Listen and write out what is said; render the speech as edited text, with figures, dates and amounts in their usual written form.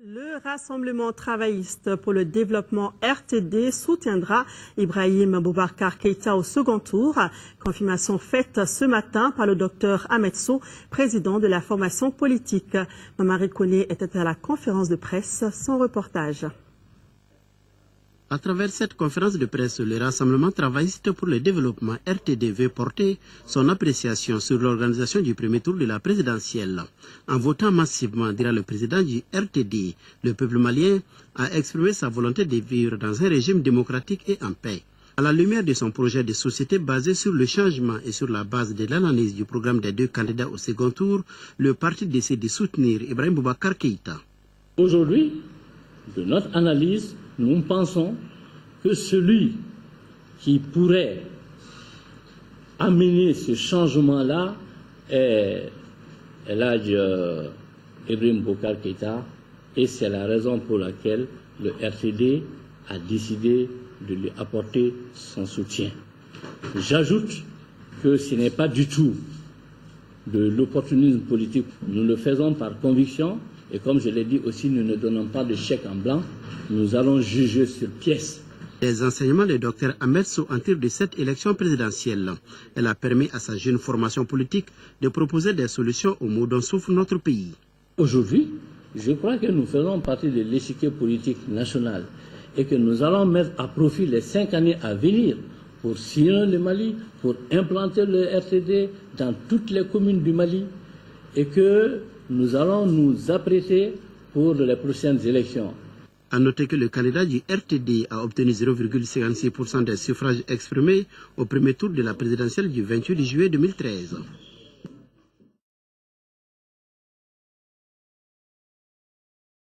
Le Rassemblement travailliste pour le développement RTD soutiendra Ibrahim Boubacar Keïta au second tour. Confirmation faite ce matin par le docteur Ahmed Sow, président de la formation politique. Mamari Koné était à la conférence de presse, son reportage. À travers cette conférence de presse, le Rassemblement travailliste pour le développement RTD veut porter son appréciation sur l'organisation du premier tour de la présidentielle. En votant massivement, dira le président du RTD, le peuple malien a exprimé sa volonté de vivre dans un régime démocratique et en paix. À la lumière de son projet de société basé sur le changement et sur la base de l'analyse du programme des deux candidats au second tour, le parti décide de soutenir Ibrahim Boubacar Keïta. Aujourd'hui, de notre analyse, nous pensons que celui qui pourrait amener ce changement-là est l'âge Ibrahim Boubacar Keïta, et c'est la raison pour laquelle le RTD a décidé de lui apporter son soutien. J'ajoute que ce n'est pas du tout de l'opportunisme politique. Nous le faisons par conviction et comme je l'ai dit aussi, nous ne donnons pas de chèque en blanc. Nous allons juger sur pièce. Les enseignements du Dr Ahmed Sow en tirent de cette élection présidentielle. Elle a permis à sa jeune formation politique de proposer des solutions aux maux dont souffre notre pays. Aujourd'hui, je crois que nous faisons partie de l'échiquier politique national et que nous allons mettre à profit les 5 années à venir pour sillonner le Mali, pour implanter le RTD dans toutes les communes du Mali et que nous allons nous apprêter pour les prochaines élections. À noter que le candidat du RTD a obtenu 0,56% des suffrages exprimés au premier tour de la présidentielle du 28 juillet 2013.